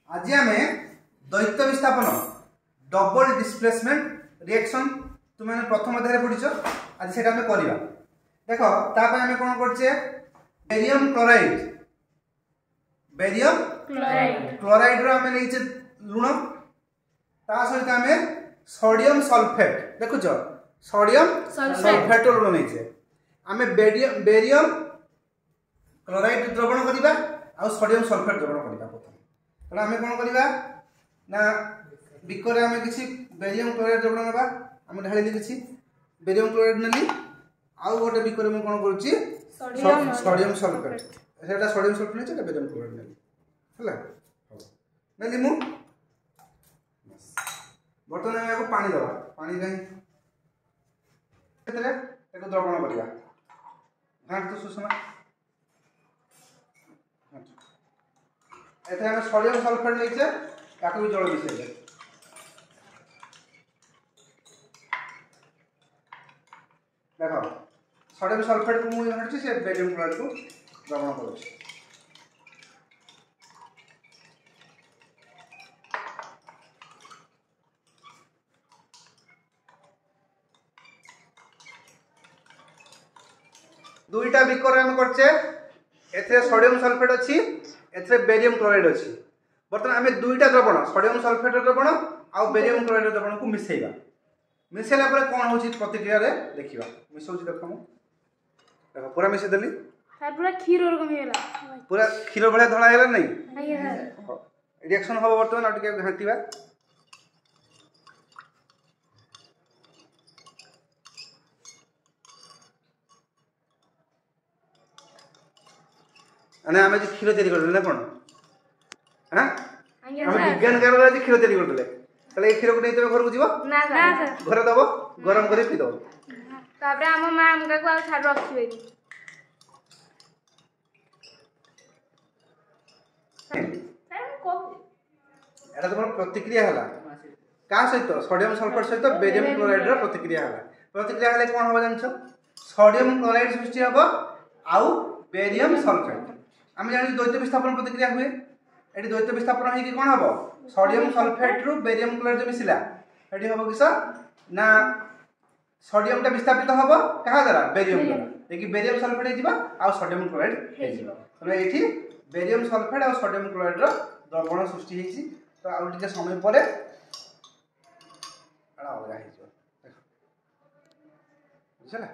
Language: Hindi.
आज आम द्वैत विस्थापन डबल डिस्प्लेसमेंट रिएक्शन तुम प्रथम अध्याय पढ़ीच आज से करवा देख ताप आम कौन कर बेरियम क्लोराइड आम नहीं लुण ता सहित आम सोडियम सल्फेट देखुच सोडियम सल्फेट लुण नहीं आम बेरियम क्लोराइड द्रवण करवा आ सोडियम सल्फेट द्रवण करवा प्रथम आम कौन करवा ना बिकर आम किसी बेरियम क्लोराइड द्रवण ना आम ढाली किसी बेरियम क्लोराइड नेली आउ गोटे बिकर में कौन करुच्ची सोडियम सल्फेट सेटा सोडियम सल्फेट नहीं बेरियम क्लोराइड नेली है नेली मु बर्तमान आम या पानी दवा पानी द्रवण करवा घाट तो सुषमा एथे हम सोडियम सल्फेट लेछे ताको भी जल मिसेले देखो सोडियम सल्फेट को मुई हटछि से बेरियम क्लोराइड को द्रवण करूछि दुईटा बिकर हम करछे एथे सोडियम सल्फेट अछि एथे बेरियम क्लोराइड अछि बर्तमान आमे दुईटा द्रवण सोडियम सल्फेट द्रवण आ बेरियम क्लोराइड द्रवण को मिसेइबा मिसेला पर कोन होछि प्रतिक्रिया रे देखिबा मिसौछि देखमु देखो पूरा मिसे देली सर पूरा खीर और कम हेला पूरा खीर भले धळा हेला नै आइए सर रिएक्शन हो बर्तमान आ टिके घांटीबा अने आमे जे खीर तैयारी करले ना कोन हां हम विज्ञान कार आज खीर तैयारी करले तले ए खीर को नै तबे घर को जीवो ना सर घर दबो गरम करी पी दो ताबरे हम मां हमका को आ छाड़ रखिबे सर को एटा तुम प्रतिक्रिया हला का सहित सोडियम सल्फेट सहित बेरियम क्लोराइड रो प्रतिक्रिया हले कोन होबा जानछो सोडियम क्लोराइड सृष्टि हबो आउ बेरियम सल्फेट हम जानि द्वैत विस्थापन प्रतिक्रिया हुए एटी द्वैत विस्थापन हे कि कोन हबो सोडियम सल्फेट रु बेरियम क्लोराइड मिसिला एटी हबो किस ना सोडियम टा विस्थापित हबो कहा द्वारा बेरियम द्वारा देखि बेरियम सल्फेट हे जिबा आ सोडियम क्लोराइड हे जिबा तने एठी बेरियम सल्फेट आ सोडियम क्लोराइड रो द्रवण सृष्टि हेछि तो आ टिके समय परे एडा अलगा हे जिबा देखो बुझला।